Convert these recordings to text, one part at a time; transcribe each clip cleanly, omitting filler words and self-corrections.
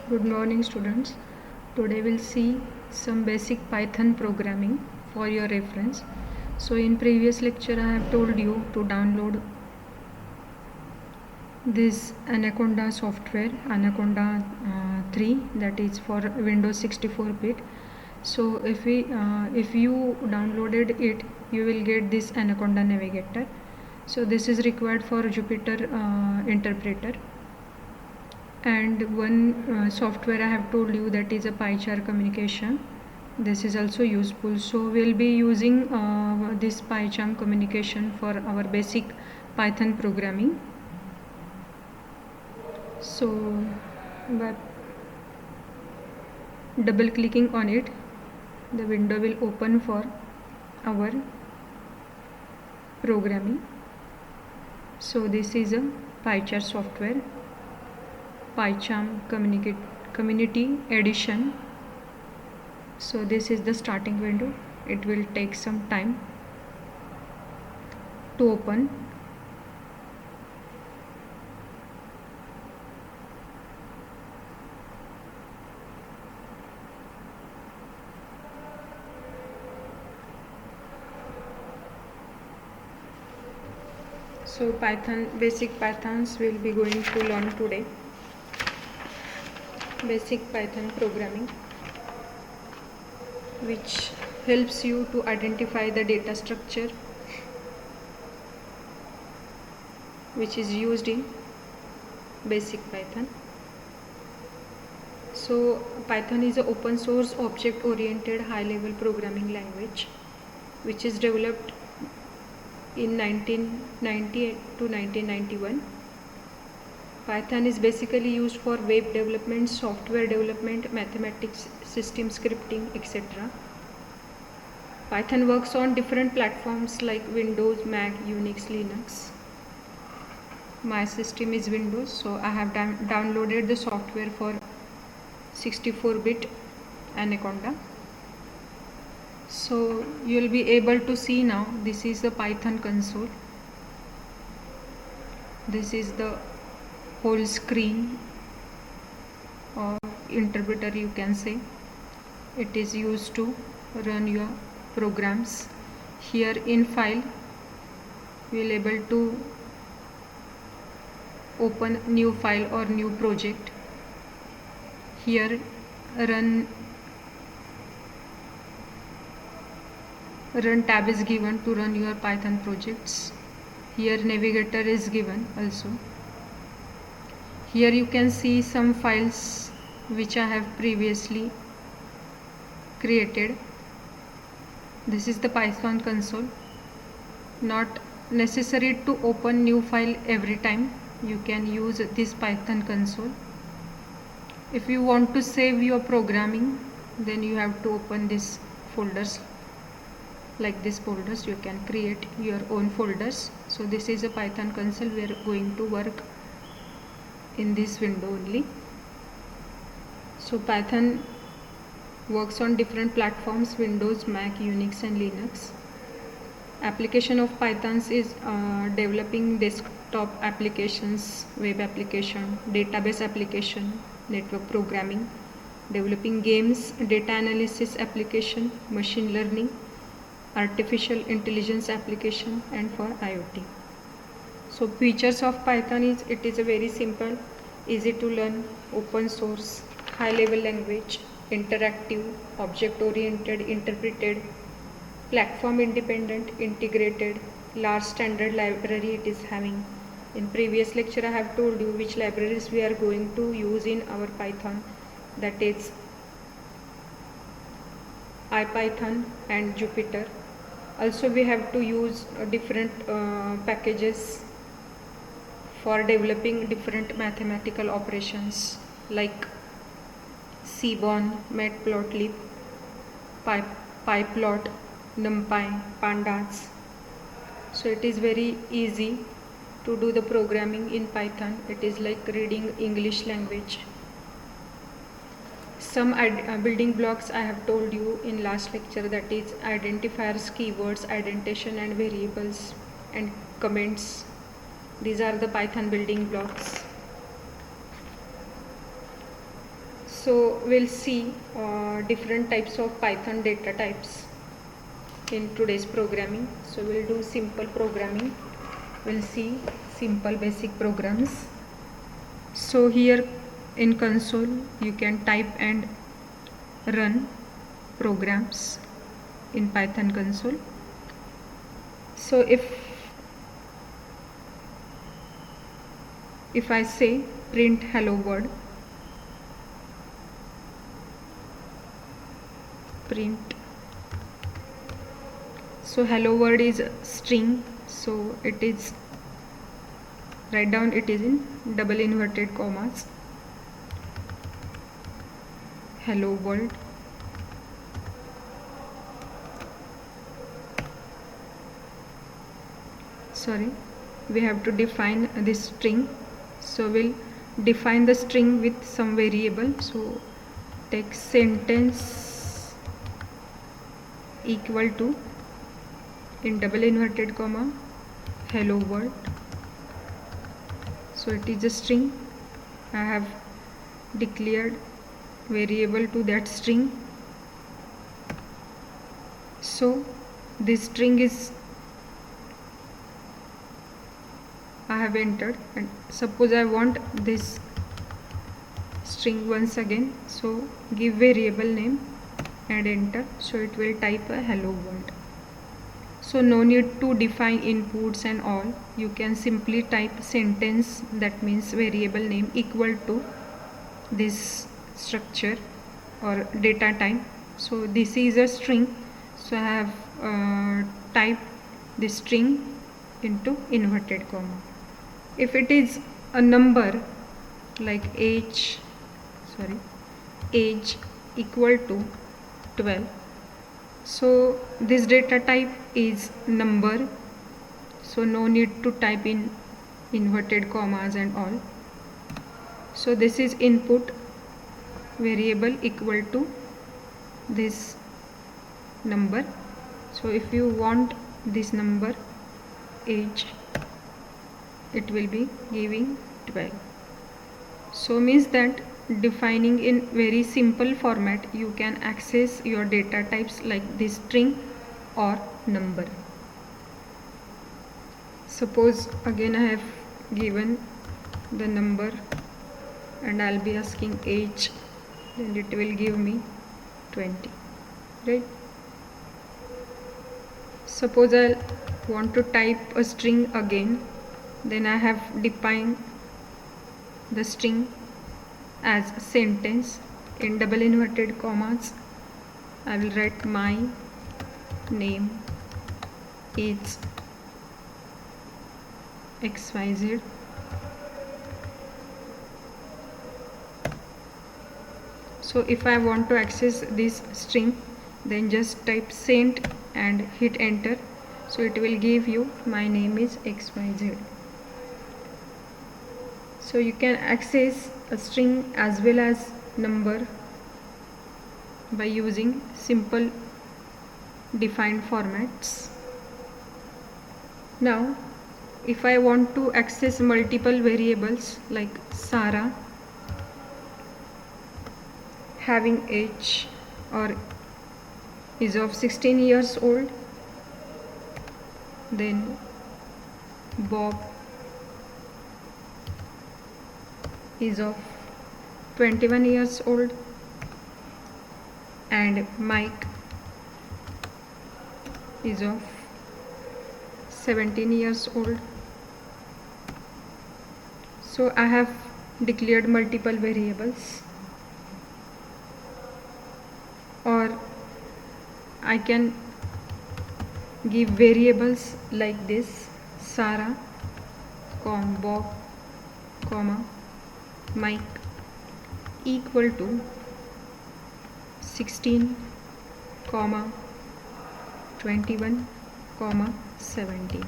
Good morning, students. Today we'll see some basic Python programming for your reference. So in previous lecture I have told you to download this Anaconda software, Anaconda 3, that is for Windows 64-bit. So if you downloaded it, you will get this Anaconda navigator. So this is required for Jupyter interpreter. And one software I have told you, that is a PyChar communication. This is also useful. So we'll be using this PyCharm communication for our basic Python programming. So by double clicking on it, the window will open for our programming. So this is a PyChar software, PyCharm Community Edition. So this is the starting window. It will take some time to open. So basic Pythons will be going to learn today. Basic Python programming, which helps you to identify the data structure which is used in basic Python. So Python is an open source object oriented high level programming language which is developed in 1998 to 1991. Python is basically used for web development, software development, mathematics, system scripting, etc. Python works on different platforms like Windows, Mac, Unix, Linux. My system is Windows, so I have downloaded the software for 64-bit Anaconda. So you will be able to see now, this is the Python console. This is the whole screen or interpreter, you can say. It is used to run your programs. Here in file, you will able to open new file or new project. Here run tab is given to run your Python projects. Here navigator is given also. Here you can see some files which I have previously created. This is the Python console. Not necessary to open new file every time. You can use this Python console. If you want to save your programming, then you have to open these folders. Like these folders, you can create your own folders. So this is a Python console. We are going to work in this window only. So Python works on different platforms: Windows, Mac, Unix and Linux. Application of Pythons is developing desktop applications, web application, database application, network programming, developing games, data analysis application, machine learning, artificial intelligence application, and for IoT. So features of Python is, it is a very simple, easy to learn, open source, high level language, interactive, object oriented, interpreted, platform independent, integrated, large standard library it is having. In previous lecture I have told you which libraries we are going to use in our Python, that is IPython and Jupyter. Also we have to use different packages for developing different mathematical operations like Seaborn, Matplotlib, PyPlot, NumPy, Pandas. So it is very easy to do the programming in Python. It is like reading English language. Some building blocks I have told you in last lecture, that is identifiers, keywords, indentation and variables and comments. These are the Python building blocks. So we'll see different types of Python data types in today's programming. So we'll do simple programming. We'll see simple basic programs. So here in console you can type and run programs in Python console. So if I say print hello world, print, so hello world is string, so it is, write down, it is in double inverted commas, hello world. Sorry, we have to define this string, so we'll define the string with some variable. So take sentence equal to, in double inverted comma, hello world. So it is a string. I have declared variable to that string. So this string is, I have entered, and suppose I want this string once again, so give variable name and enter, so it will type a hello world. So no need to define inputs and all, you can simply type sentence, that means variable name equal to this structure or data type. So this is a string, so I have typed this string into inverted comma. If it is a number like age equal to 12, so this data type is number, so no need to type in inverted commas and all. So this is input variable equal to this number. So if you want this number age, it will be giving 12. So means that defining in very simple format, you can access your data types like this string or number. Suppose again I have given the number and I'll be asking age, then it will give me 20, right? Suppose I want to type a string again, then I have defined the string as sentence, in double inverted commas I will write my name is XYZ. So if I want to access this string, then just type send and hit enter, so it will give you my name is XYZ. So you can access a string as well as number by using simple defined formats. Now if I want to access multiple variables like Sarah having age or is of 16 years old, then Bob is of 21 years old, and Mike is of 17 years old. So I have declared multiple variables, or I can give variables like this: Sarah, Bob, Mike equal to 16, 21, 17.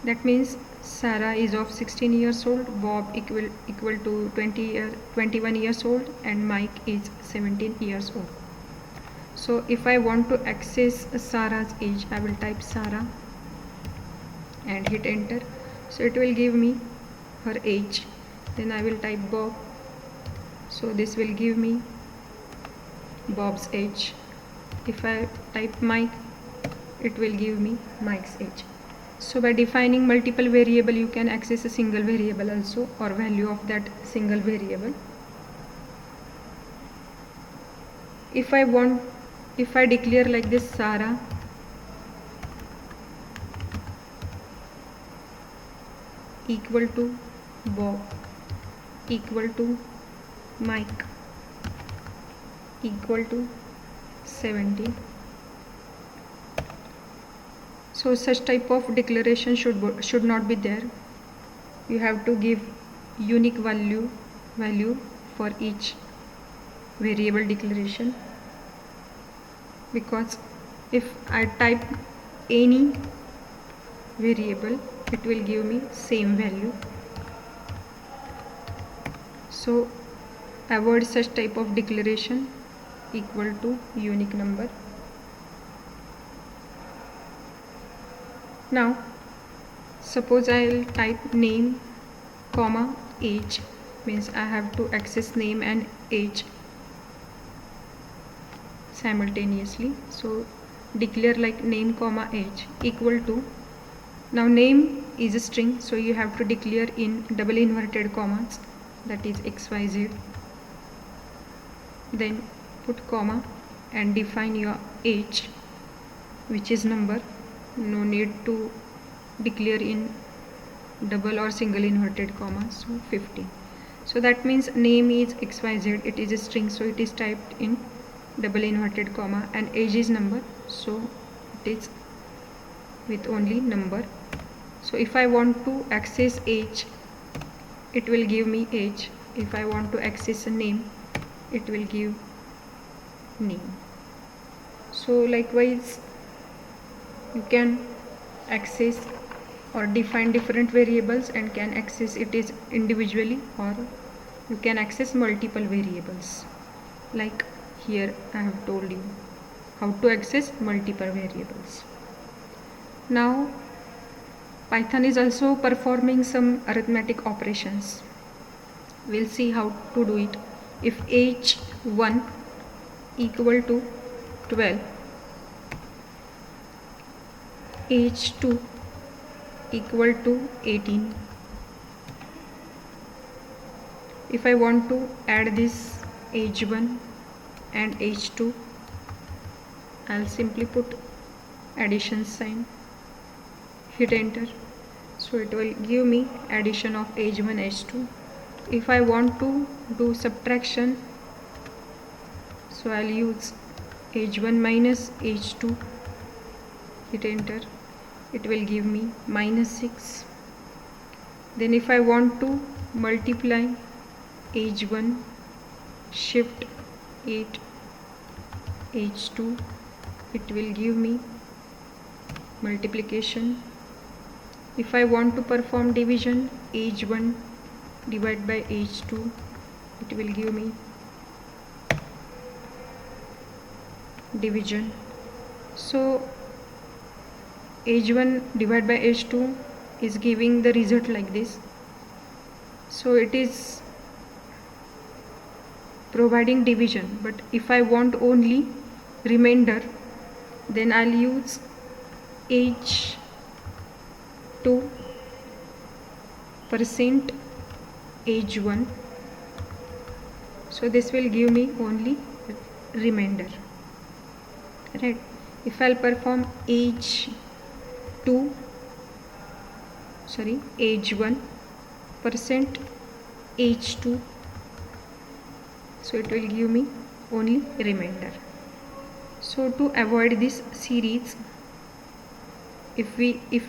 That means Sarah is of 16 years old, Bob equal to 21 years old, and Mike is 17 years old. So if I want to access Sarah's age, I will type Sarah and hit enter, so it will give me her age. Then I will type Bob, so this will give me Bob's age. If I type Mike, it will give me Mike's age. So by defining multiple variable, you can access a single variable also, or value of that single variable. If I declare like this, Sarah equal to Bob equal to Mike equal to 70. So such type of declaration should not be there. You have to give unique value for each variable declaration, because if I type any variable, it will give me same value. So avoid such type of declaration equal to unique number. Now suppose I will type name comma age, means I have to access name and age simultaneously. So declare like name comma age equal to, now name is a string, so you have to declare in double inverted commas, that is XYZ, then put comma and define your age, which is number. No need to declare in double or single inverted commas. So 50. So that means name is XYZ, it is a string, so it is typed in double inverted comma, and age is number, so it is with only number. So if I want to access age, it will give me age. If I want to access a name, it will give name. So likewise you can access or define different variables and can access it is individually, or you can access multiple variables. Like here I have told you how to access multiple variables. Now Python is also performing some arithmetic operations. We'll see how to do it. If age 1 equal to 12, age 2 equal to 18. If I want to add this age 1 and age 2, I'll simply put addition sign, hit enter, so it will give me addition of age 1 age 2. If I want to do subtraction, so I'll use age 1 minus age 2, hit enter, it will give me -6. Then if I want to multiply age 1, shift 8 age 2, it will give me multiplication. If I want to perform division, age 1 divided by age 2, it will give me division. So age 1 divided by age 2 is giving the result like this. So it is providing division, but if I want only remainder, then I'll use age 2 percent age 1, so this will give me only remainder, right? If I'll perform age 1 percent age 2, so it will give me only remainder. So to avoid this series, if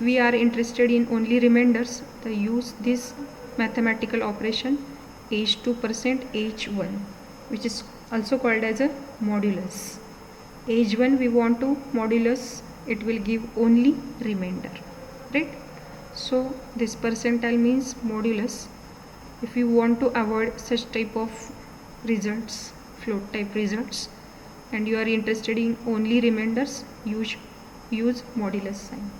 we are interested in only remainders, then use this mathematical operation age 2 percent age 1, which is also called as a modulus. Age 1 we want to modulus, it will give only remainder, right? So this percentile means modulus. If you want to avoid such type of results, float type results, and you are interested in only remainders, use modulus sign.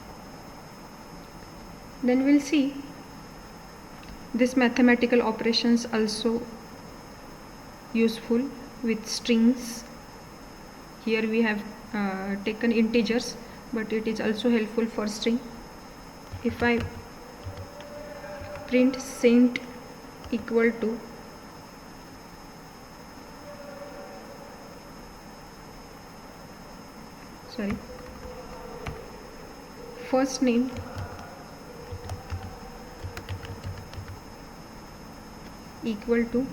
Then we'll see this mathematical operations also useful with strings Here we have taken integers, but it is also helpful for string. If I print cent equal to first name equal to,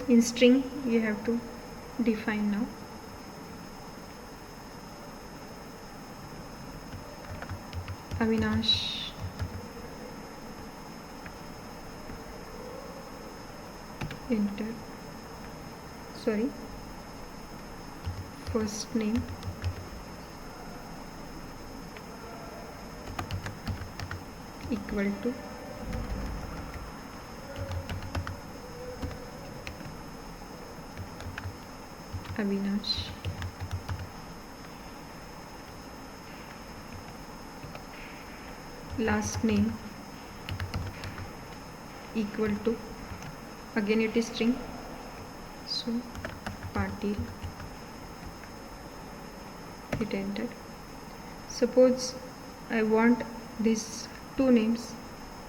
in string you have to define now, Avinash enter, first name equal to Avinash. Last name equal to, again it is string, so Patil. Hit enter. Suppose I want these two names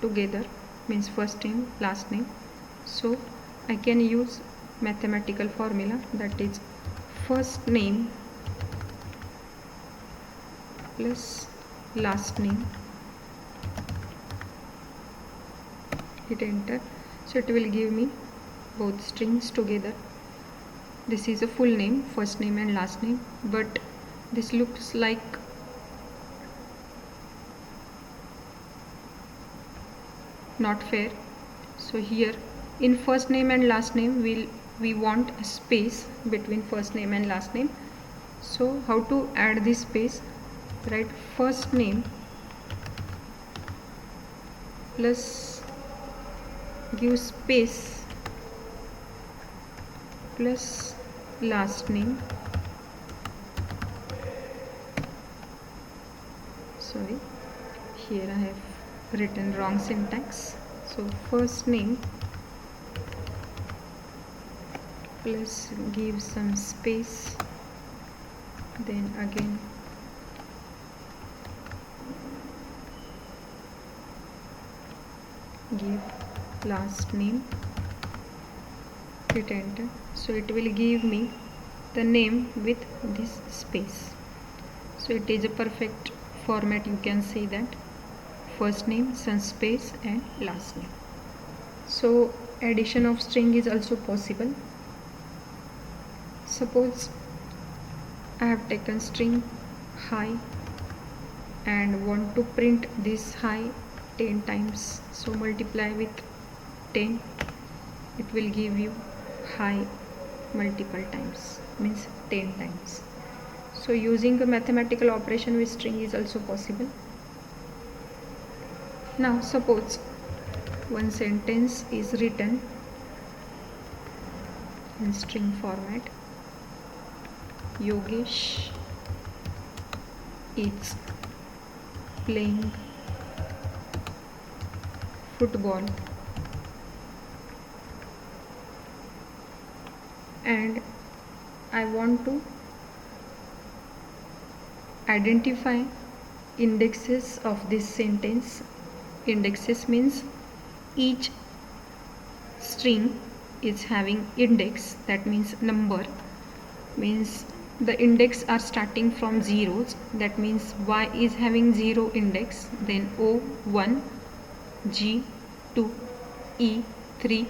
together, means first name, last name, so I can use mathematical formula, that is first name plus last name. Hit enter. So it will give me both strings together. This is a full name, first name and last name, but this looks like not fair. So here in first name and last name we want a space between first name and last name. So how to add this space? Write first name plus give space plus last name. Sorry, here I have written wrong syntax. So first name plus give some space, then again give last name. Hit enter. So it will give me the name with this space. So it is a perfect format, you can say that, first name, some space and last name. So addition of string is also possible. Suppose I have taken string high and want to print this high 10 times, so multiply with 10, it will give you high multiple times, means 10 times. So using a mathematical operation with string is also possible. Now suppose one sentence is written in string format. Yogesh is playing football and I want to identify indexes of this sentence. Indexes means each string is having index, that means number, means the index are starting from zeros, that means Y is having 0 index, then O 1, G 2, E 3,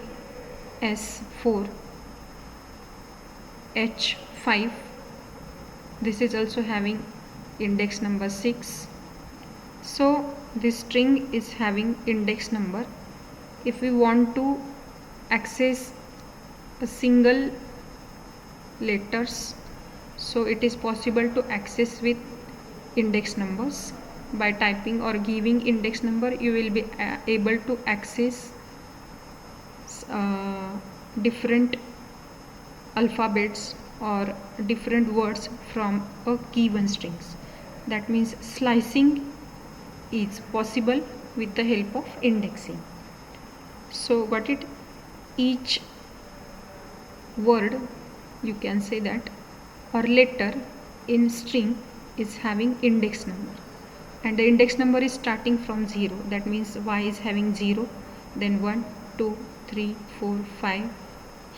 S 4, H 5. This is also having index number 6. So this string is having index number. If we want to access a single letters, so it is possible to access with index numbers. By typing or giving index number, you will be able to access different alphabets or different words from a given strings. That means slicing is possible with the help of indexing. So each word you can say that or letter in string is having index number, and the index number is starting from 0. That means y is having 0, then 1 2 3 4 5,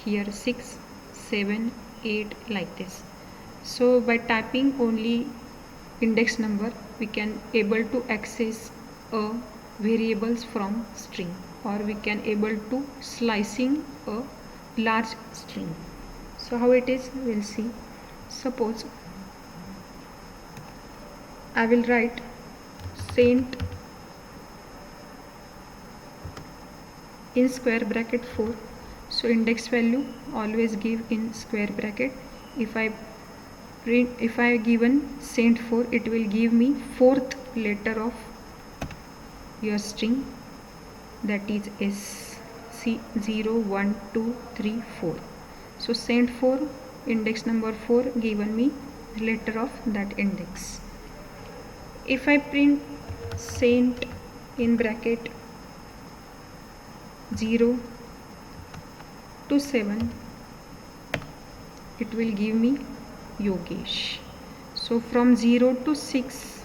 here 6 7 8, like this. So by typing only index number, we can able to access a variables from string, or we can able to slicing a large string. So how it is, we'll see. Suppose I will write cent in square bracket 4. So index value always give in square bracket. If I given cent 4, it will give me fourth letter of your string, that is S. See 0 1 2 3 4. So cent 4, index number 4 given me letter of that index. If I print cent in bracket 0 to 7, it will give me Yogesh. So from 0 to 6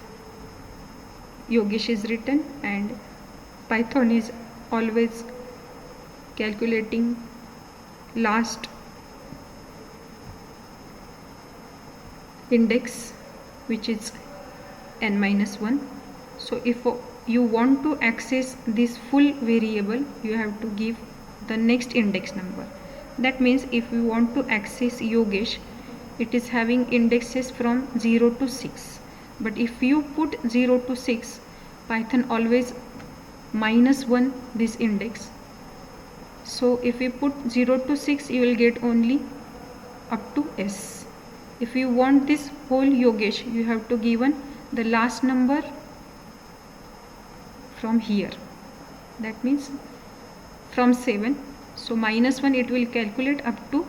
Yogesh is written, and Python is always calculating last index, which is n-1. So if you want to access this full variable, you have to give the next index number. That means if you want to access Yogesh, it is having indexes from 0 to 6. But if you put 0 to 6, Python always -1 this index. So if you put 0 to 6, you will get only up to S. If you want this whole Yogesh, you have to given the last number from here. That means from 7. So -1 it will calculate up to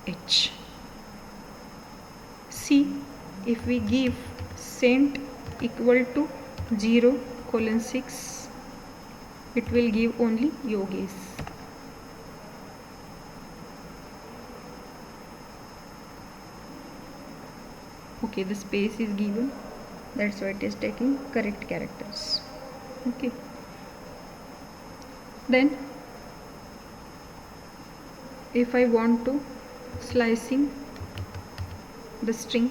H. See, if we give cent equal to 0:6, it will give only Yogesh. Okay, the space is given, that's why it is taking correct characters. Okay, then if I want to slicing the string,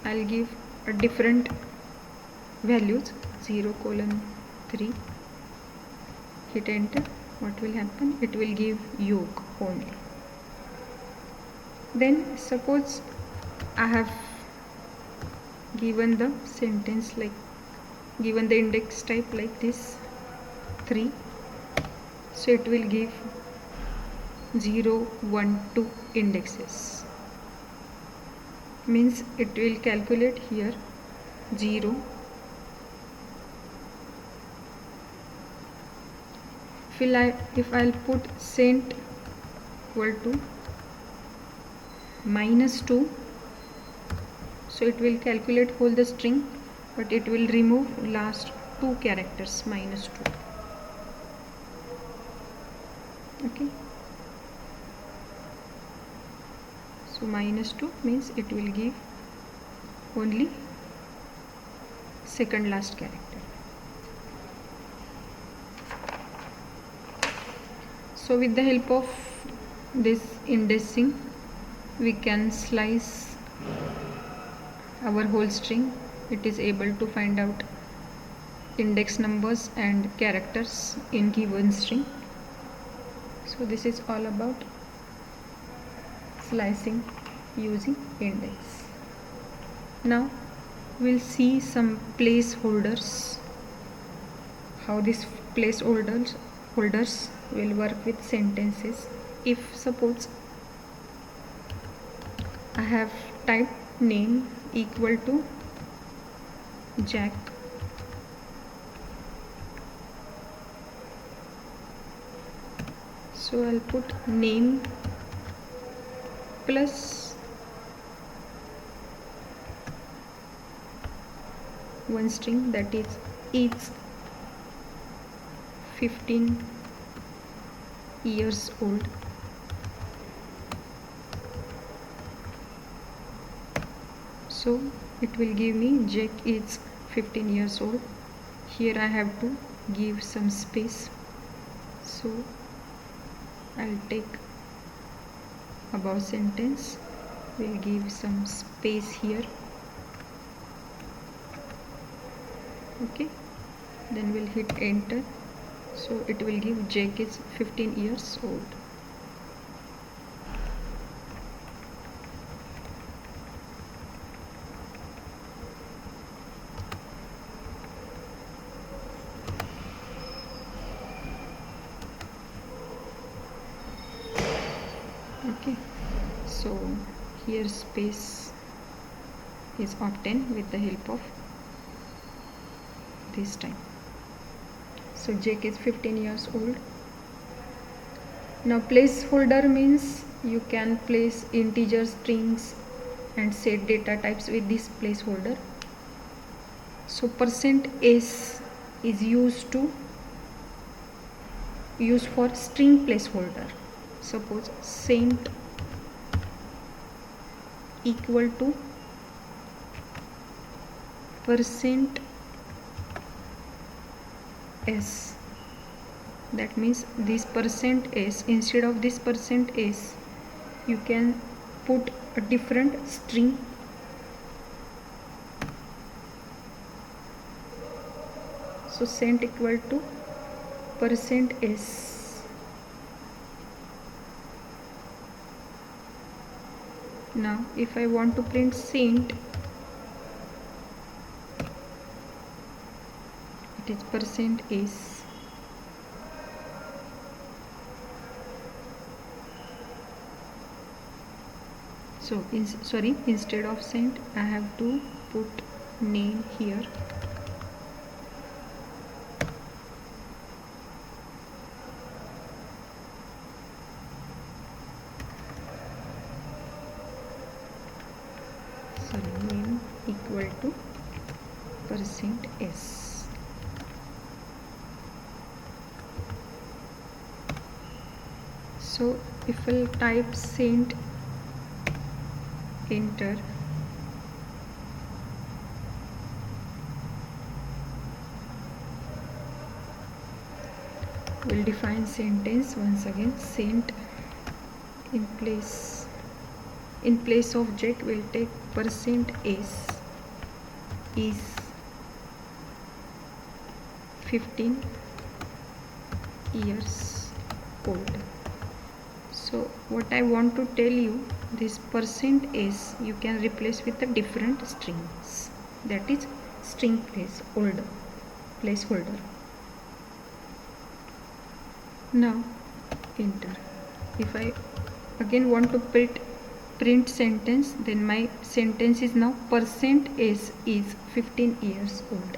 I'll give a different values, 0:3, hit enter. What will happen? It will give yog only. Then suppose I have given the sentence like, given the index type like this 3, so it will give 0 1 2 indexes, means it will calculate here 0. If I'll put cent equal to -2, so it will calculate whole the string, but it will remove last 2 characters, -2. Okay, so -2 means it will give only second last character. So with the help of this indexing, we can slice our whole string. It is able to find out index numbers and characters in given string. So this is all about slicing using index. Now we'll see some placeholders, how these placeholders will work with sentences. If suppose I have typed name equal to Jack, so I'll put name plus one string, that is each 15 years old. So it will give me Jack is 15 years old. Here I have to give some space, so I'll take above sentence, we'll give some space here. Okay, then we'll hit enter. So it will give Jake is 15 years old. Okay, so here space is obtained with the help of this time. So Jake is 15 years old. Now placeholder means you can place integer, strings and set data types with this placeholder. So %s is used for string placeholder. Suppose cent equal to %s. That means this %s, instead of this %s, you can put a different string. So cent equal to %s. Now if I want to print cent, it is %s. So instead of cent I have to put name here. So name equal to %s. So if we'll type cent, enter, we'll define sentence once again. Cent in place of Jack we'll take %s is 15 years old. So what I want to tell you, this %s you can replace with a different strings, that is string placeholder. Now enter. If I again want to print sentence, then my sentence is now %s is 15 years old.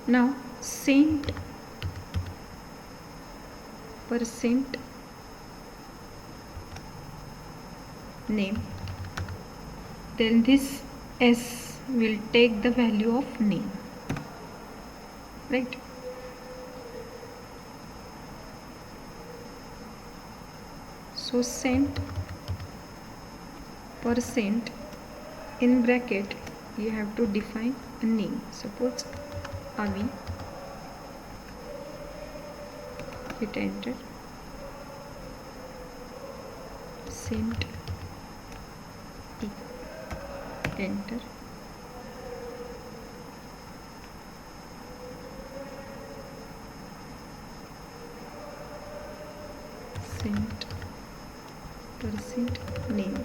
Now cent % name, then this s will take the value of name, right? So cent % in bracket you have to define a name. Suppose Avi, hit enter. Cent enter. Cent % name.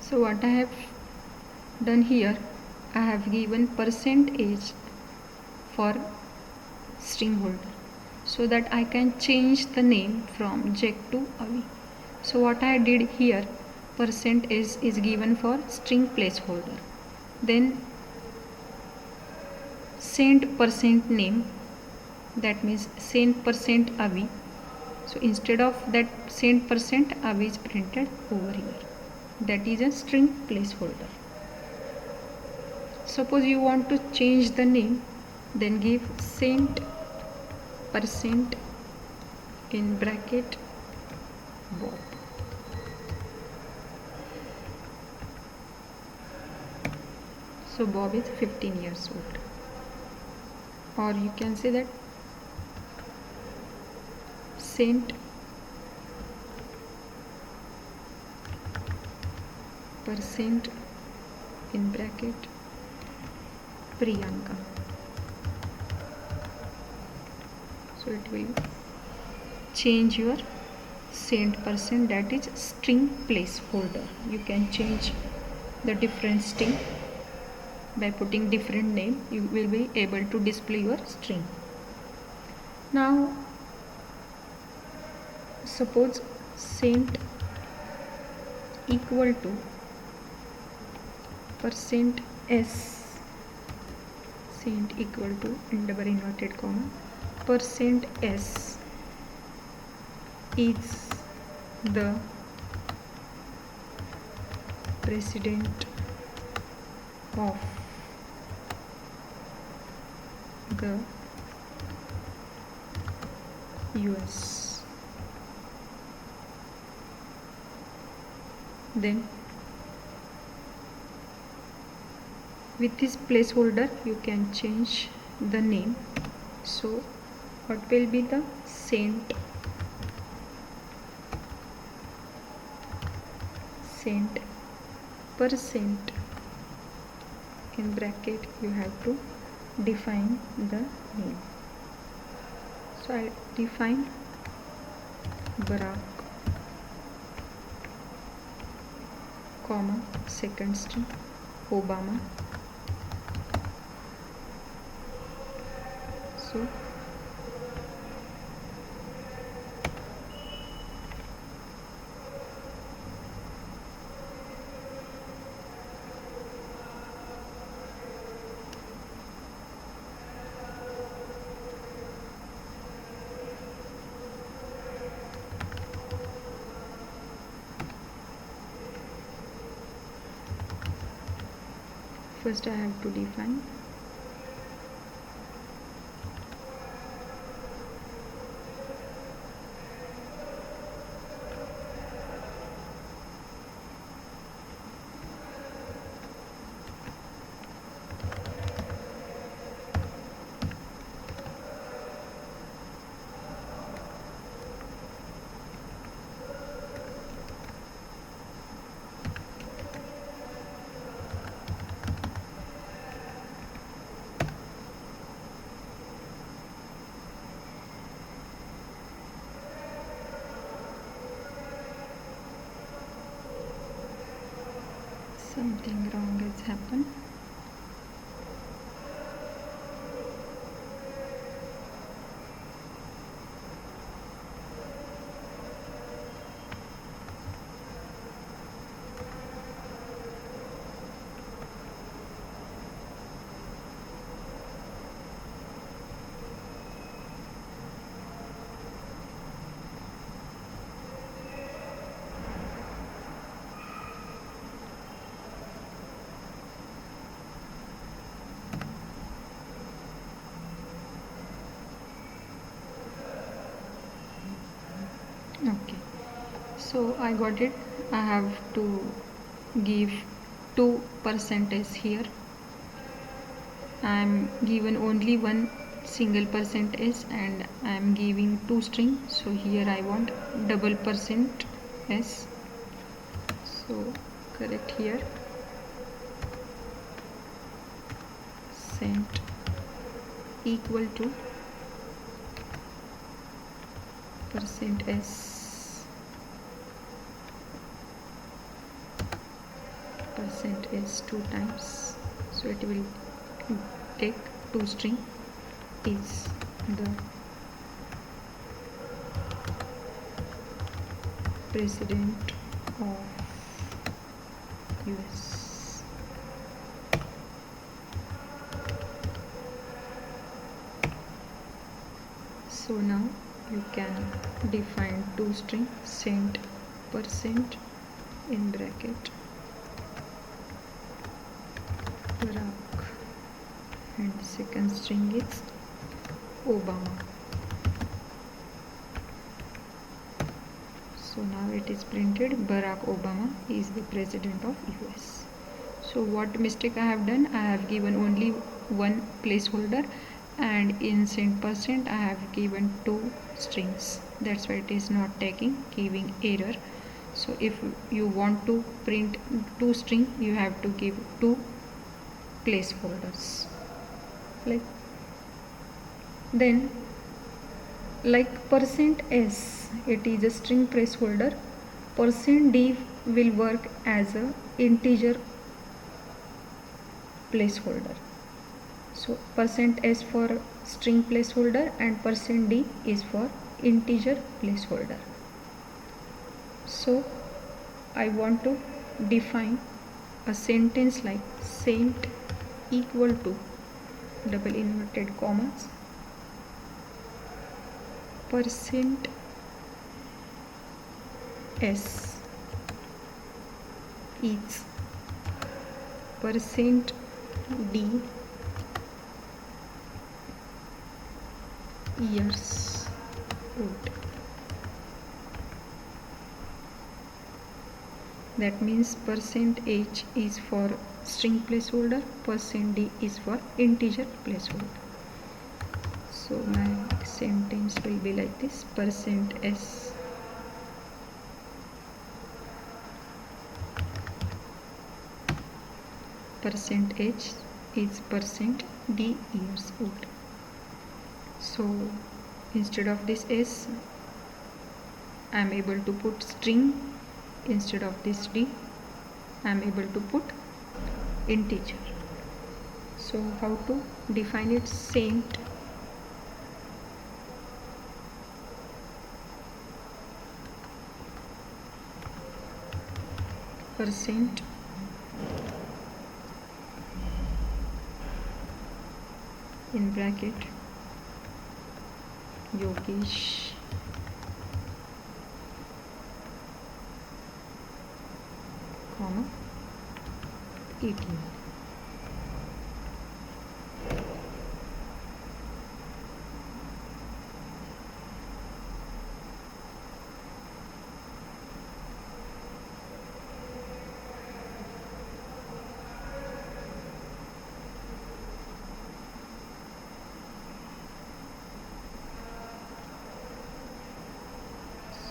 So what I have done here, I have given % for string holder, so that I can change the name from Jack to Avi. So what I did here, % is given for string placeholder, then cent % name that means cent percent avi. So instead of that cent percent avi is printed over here. That is a string placeholder. Suppose you want to change the name, then give cent percent in bracket Bob. So Bob is 15 years old. Or you can say that cent percent in bracket Priyanka. So it will change your cent percent, that is string placeholder. You can change the different string by putting different name. You will be able to display your string. Now suppose cent equal to percent s, cent equal to in double inverted comma percent s is the president of the US. Then with this placeholder you can change the name. So what will be the cent percent in bracket, you have to define the name. So I define Barack comma second string Obama. So first I have to define something wrong has happened. Okay, so I got it. I have to give 2 percentage here. I am given only one single percentage and I am giving 2 string, so here I want double percent s. So correct here cent equal to percent s percent s 2 times, so it will take 2 string is the president of US. So now you can define toString sent percent in bracket Barack and second string is Obama. So now it is printed Barack Obama is the president of US. So what mistake I have done, I have given only one placeholder, and in send percent I have given two strings. That's why it is not giving error. So if you want to print two string, you have to give two placeholders. Like then, like percent %s, it is a string placeholder. %d will work as a integer placeholder. So %s for string placeholder and %d is for integer placeholder. So I want to define a sentence like sent equal to double inverted commas %s is %d years old. That means %h is for string placeholder, %d is for integer placeholder. So my sentence will be like this: %s %h is %d years old. So instead of this s, I am able to put string. Instead of this d, I am able to put integer. So how to define it? Sent percent in bracket Yogesh comma 18.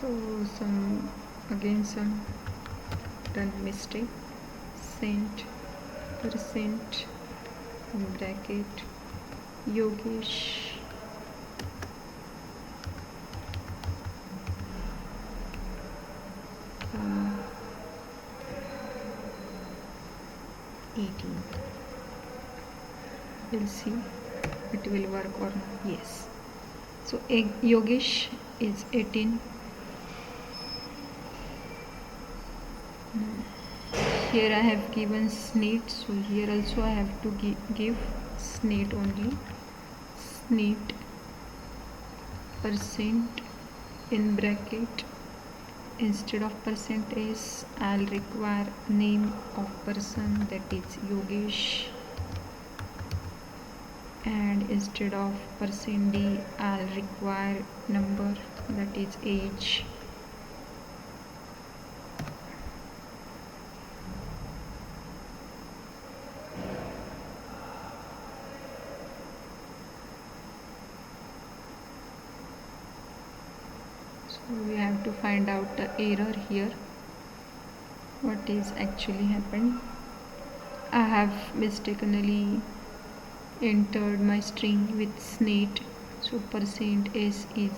So some done mistake. Sent percent in bracket Yogesh comma 18. We'll see it will work or not. Yes. So Yogesh is 18. Here I have given sneet, so here also I have to give sneet only. Sneet percent in bracket, instead of %s I'll require name of person, that is Yogesh, and instead of %d I'll require number, that is age. We have to find out the error here. What is actually happened? I have mistakenly entered my string with sneet, so %s is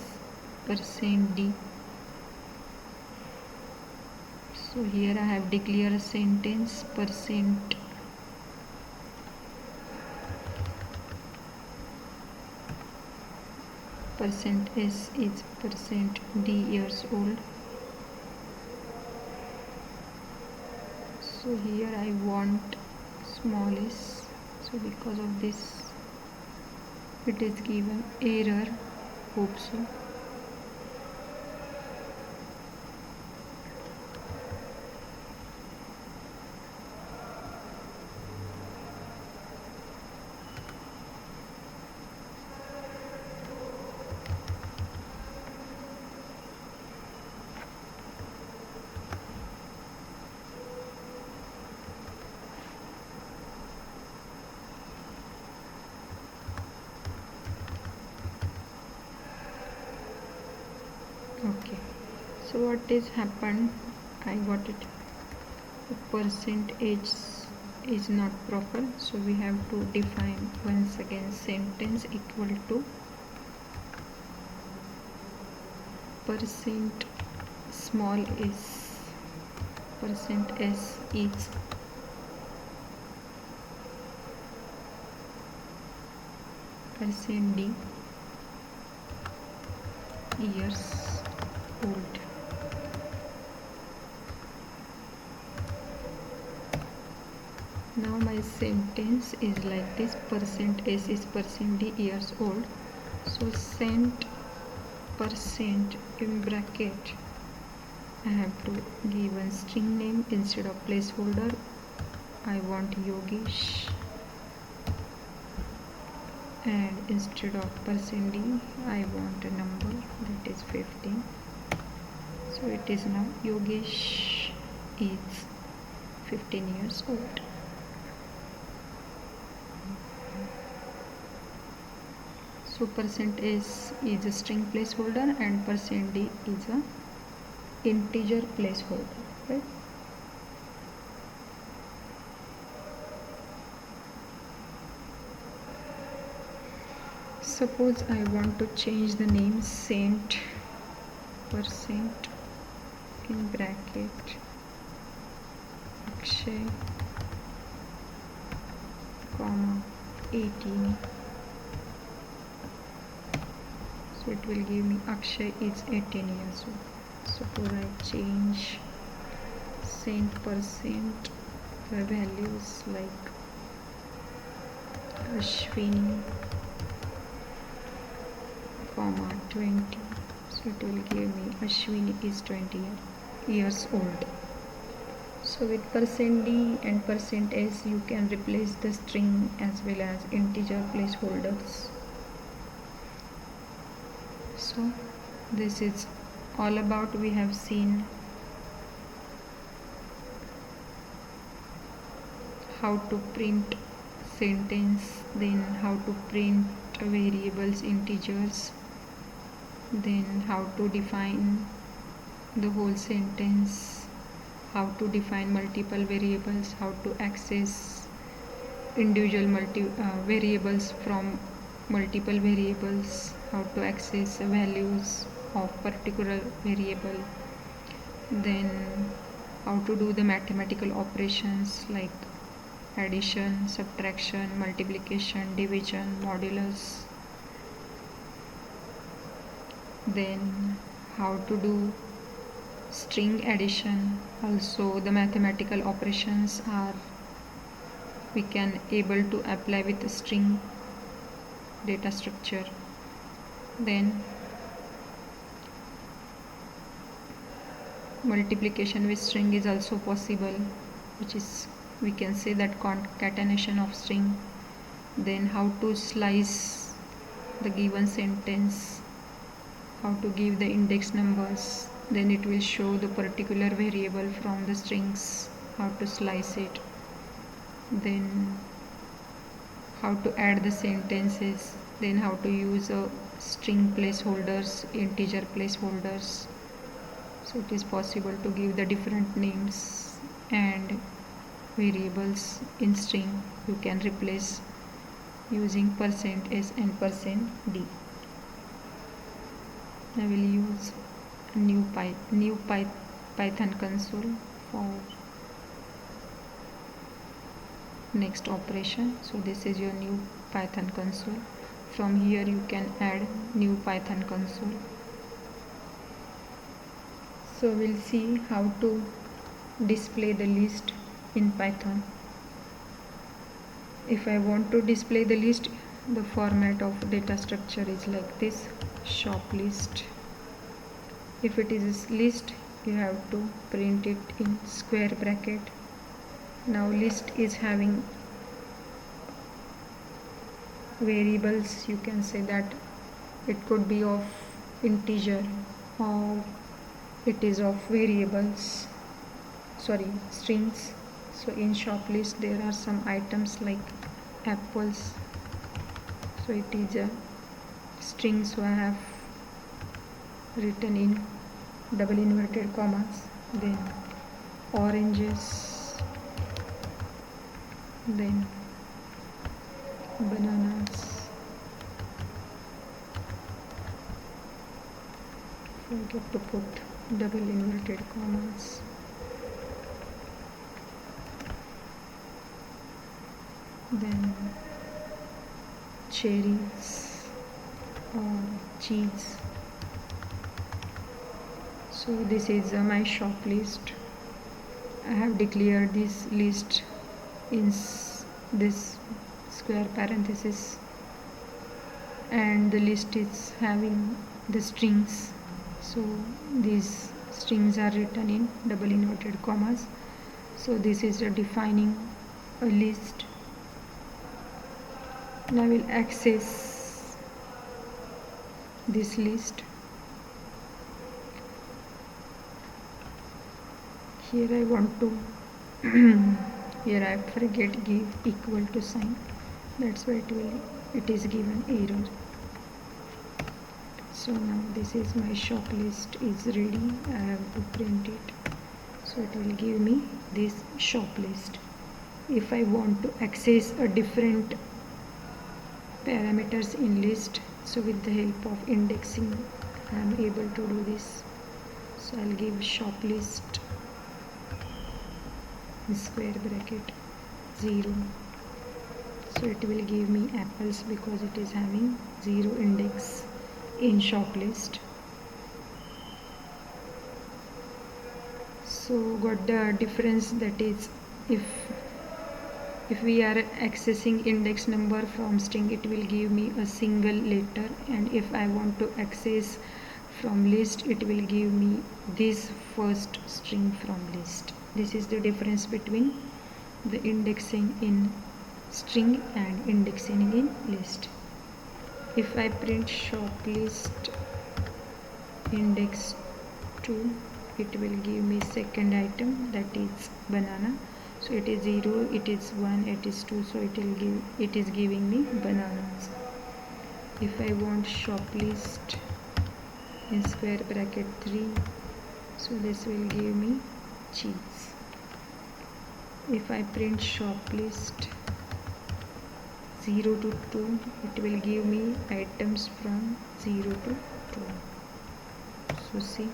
%d. So here I have declared a sentence percent %s is %d years old. So here I want small s, so because of this it is given error Hope so. Okay, so what is happened, I got it. The percentage is not proper, so we have to define once again sentence equal to percent small s, percent s is percent d years old. Now my sentence is like this: percent s is percent d years old. So cent percent in bracket, I have to give a string name instead of placeholder. I want Yogesh, and instead of percent d I want a number, that is 15. So it is now Yogesh is 15 years old. So percent s is a string placeholder and percent d is a integer placeholder, right? Suppose I want to change the name cent percent in bracket Akshay, comma 18. So it will give me Akshay is 18 years old. Suppose I change cent percent the values like Ashwini, comma 20. So it will give me Ashwini is 20 years old. So with percent d and percent s you can replace the string as well as integer placeholders. So this is all about, we have seen how to print sentence, then how to print variables, integers, then how to define the whole sentence, how to define multiple variables, how to access individual variables from multiple variables, how to access values of particular variable, then how to do the mathematical operations like addition, subtraction, multiplication, division, modulus, then how to do string addition. Also the mathematical operations are we can able to apply with the string data structure. Then multiplication with string is also possible, which is we can say that concatenation of string. Then how to slice the given sentence, how to give the index numbers, then it will show the particular variable from the strings, how to slice it, then how to add the sentences, then how to use string placeholders, integer placeholders. So it is possible to give the different names and variables in string. You can replace using percent s and percent d. I will use a new Python console for next operation. So this is your new Python console. From here you can add new Python console. So we'll see how to display the list in Python. If I want to display the list, the format of data structure is like this. shop list. If it is list, you have to print it in square bracket. Now list is having variables, you can say that it could be of integer or it is of variables, strings. So in shop list there are some items like apples, so it is a string, so I have written in double inverted commas. Then oranges, then bananas, forget to put double inverted commas, then cherries or cheese. So this is my shop list. I have declared this list in this square parenthesis, and the list is having the strings, so these strings are written in double inverted commas. So this is defining a list. Now I will access this list. Here I want to here I forget give equal to sign, that's why it is given error. So now this is my shop list is ready. I have to print it, so it will give me this shop list. If I want to access a different parameters in list, so with the help of indexing I am able to do this. So I'll give shop list in square bracket 0, so it will give me apples because it is having 0 index in shop list. So got the difference, that is if we are accessing index number from string, it will give me a single letter, and if I want to access from list, it will give me this first string from list. This is the difference between the indexing in string and indexing in list. If I print shop list index 2, it will give me second item, that is banana. So it is 0, it is 1, it is 2, so it is giving me bananas. If I want shop list in square bracket 3, so this will give me cheese. If I print shop list 0 to 2, it will give me items from 0 to 2. So see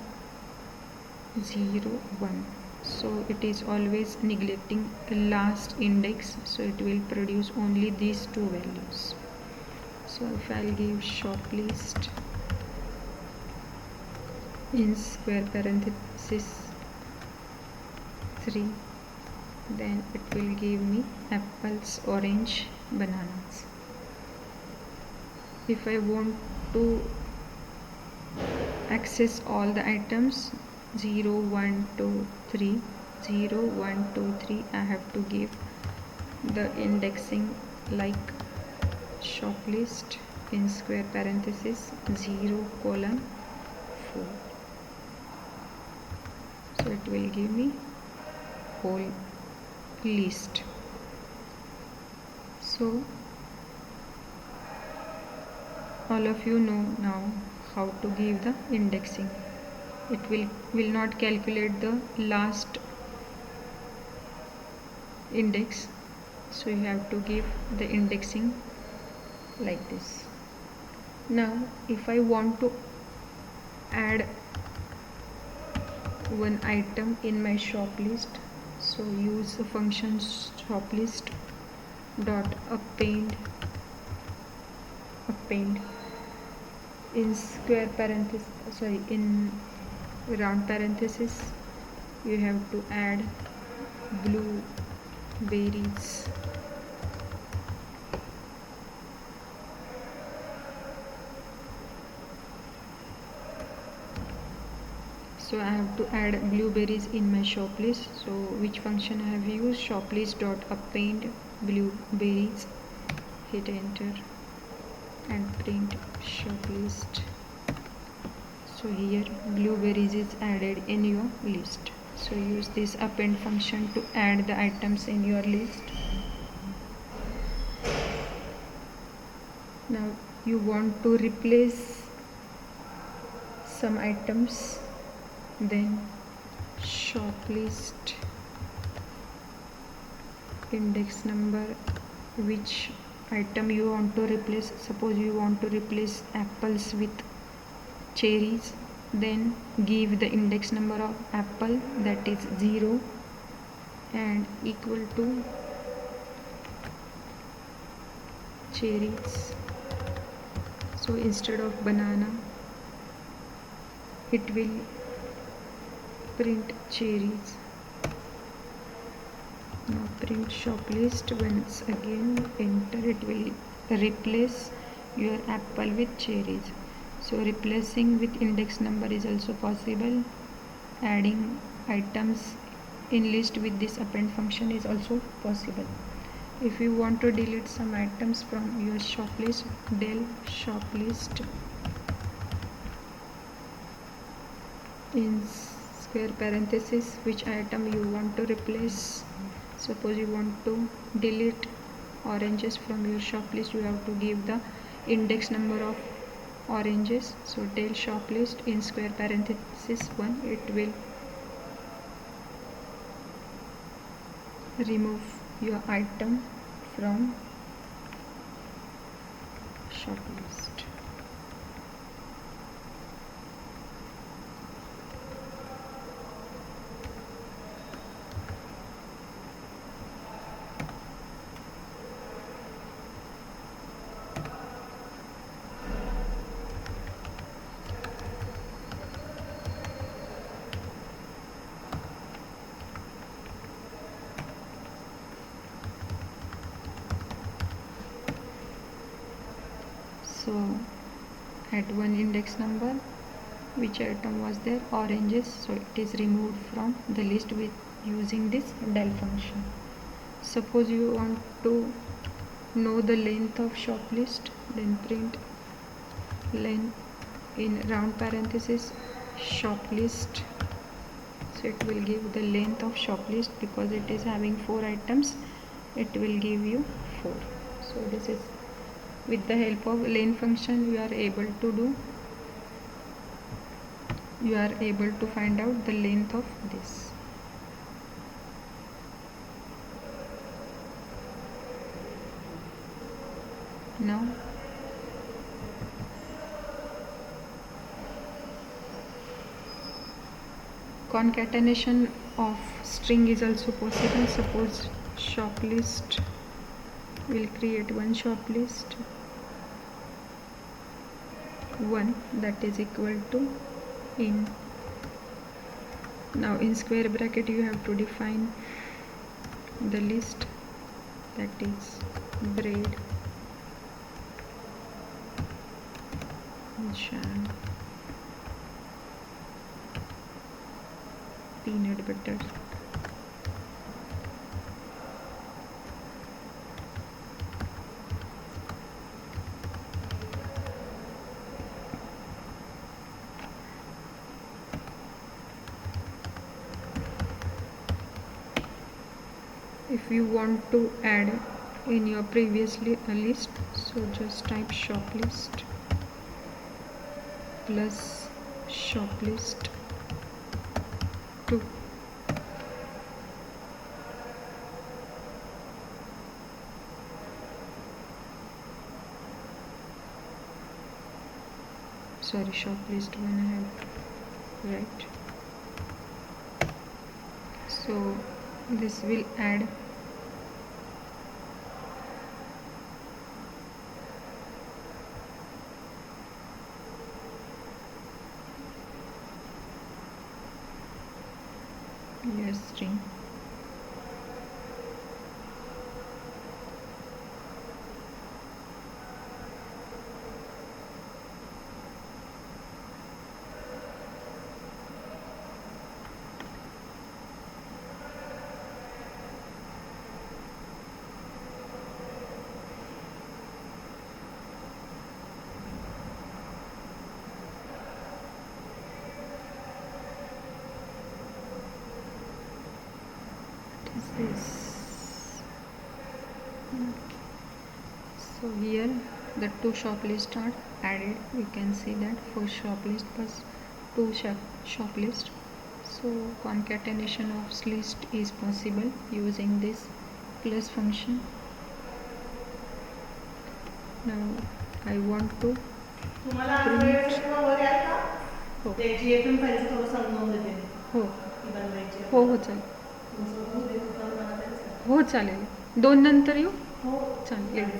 0 1, so it is always neglecting the last index, so it will produce only these two values. So if I'll give shop list in square parenthesis 3, then it will give me apples, orange, bananas. If I want to access all the items 0 1 2 3, 0 1 2 3, I have to give the indexing like shop list in square parenthesis 0 colon 4, so it will give me whole list. So all of you know now how to give the indexing. It will not calculate the last index, so you have to give the indexing like this. Now if I want to add one item in my shop list, so use the function shop list dot append in square parenthesis, in round parenthesis, you have to add blueberries. So I have to add blueberries in my shop list. So which function I have used? Shop list dot append blueberries. Hit enter and print shop list. So here blueberries is added in your list. So use this append function to add the items in your list. Now you want to replace some items, then shop list index number, which item you want to replace. Suppose you want to replace apples with cherries, then give the index number of apple, that is 0, and equal to cherries. So instead of banana it will print cherries. Now print shop list. Once again enter, it will replace your apple with cherries. So replacing with index number is also possible. Adding items in list with this append function is also possible. If you want to delete some items from your shop list, del shop list in square parenthesis which item you want to replace. Suppose you want to delete oranges from your shop list, you have to give the index number of oranges. So del shop list in square parenthesis 1, it will remove your item from shop list. So at one index number, which item was there? Oranges. So it is removed from the list with using this del function. Suppose you want to know the length of shop list, then print length in round parenthesis shop list. So it will give the length of shop list, because it is having 4 items, it will give you 4. So this is, with the help of len function, you are able to find out the length of this. Now concatenation of string is also possible. Suppose shop list, will create one shop list 1, that is equal to in. Now in square bracket you have to define the list, that is bread, jam, peanut butter, if you want to add in your previous list, so just type shop list plus shop list 2. Sorry, shop list 1 I have right. So this will add your string. So here the two shop lists are added. We can see that first shop list plus two shop list. So concatenation of list is possible using this plus function. Now I want to print. हो हो हो चालेल हो चालेल 2 नंतर येऊ चालेल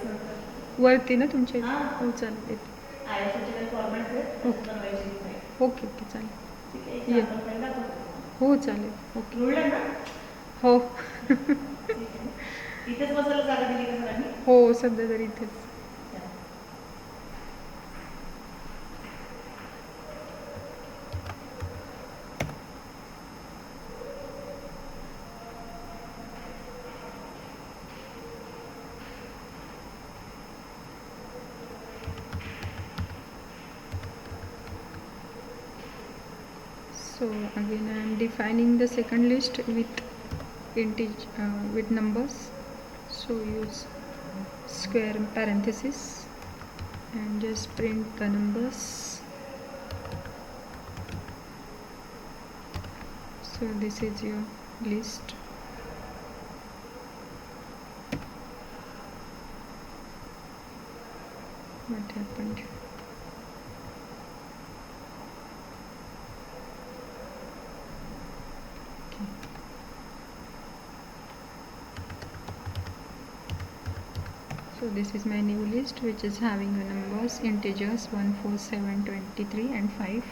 वरती ना तुमच्या हो चालेल ओके ओके ओके चालेल ये हो चालेल ओके हो हो सध्या तरी इथेच So again I am defining the second list with with numbers. So use square parenthesis and just print the numbers. So this is your list. What happened? So this is my new list which is having the numbers integers 1, 4, 7, 23 and 5.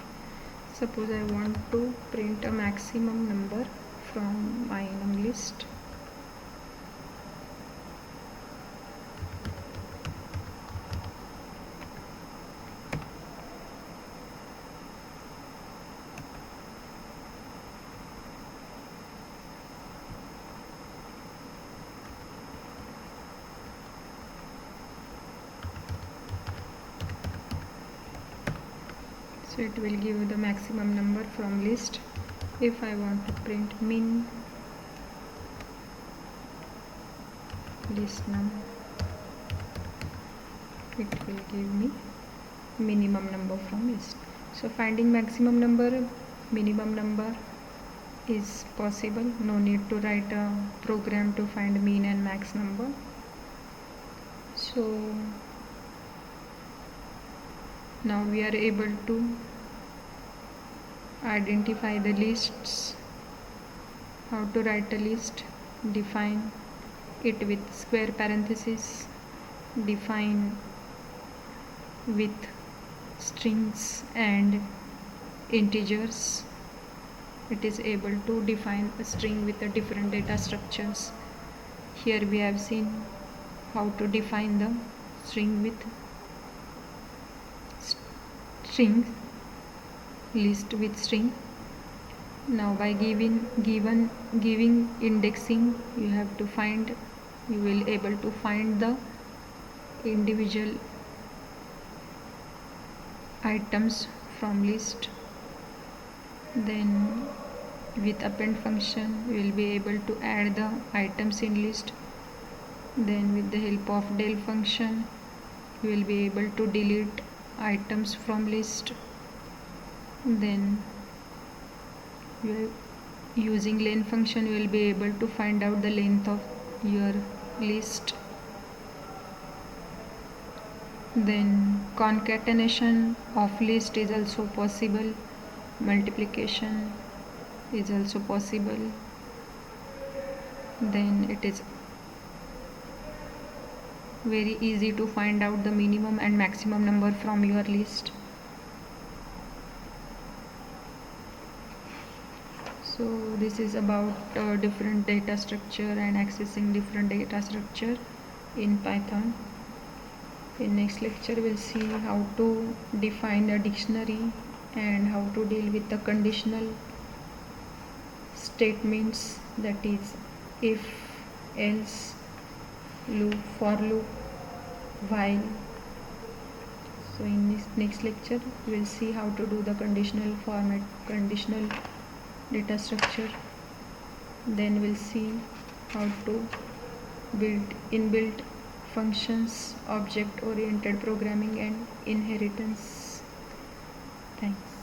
Suppose I want to print a maximum number from my num list. So it will give the maximum number from list. If I want to print min list num, it will give me minimum number from list. So finding maximum number, minimum number is possible. No need to write a program to find mean and max number. So now we are able to identify the lists. How to write a list? Define it with square parenthesis, define with strings and integers. It is able to define a string with the different data structures. Here we have seen how to define the string with string, list with string. Now by giving indexing, you have to find, you will able to find the individual items from list. Then with append function you will be able to add the items in list. Then with the help of del function you will be able to delete items from list. Then using len function you will be able to find out the length of your list. Then concatenation of list is also possible, multiplication is also possible. Then it is very easy to find out the minimum and maximum number from your list. So this is about different data structure and accessing different data structure in Python. In next lecture we'll see how to define a dictionary and how to deal with the conditional statements, that is if, else, loop, for loop, while. So in this next lecture we'll see how to do the conditional format, conditional data structure. Then we'll see how to build inbuilt functions, object oriented programming, and inheritance. Thanks.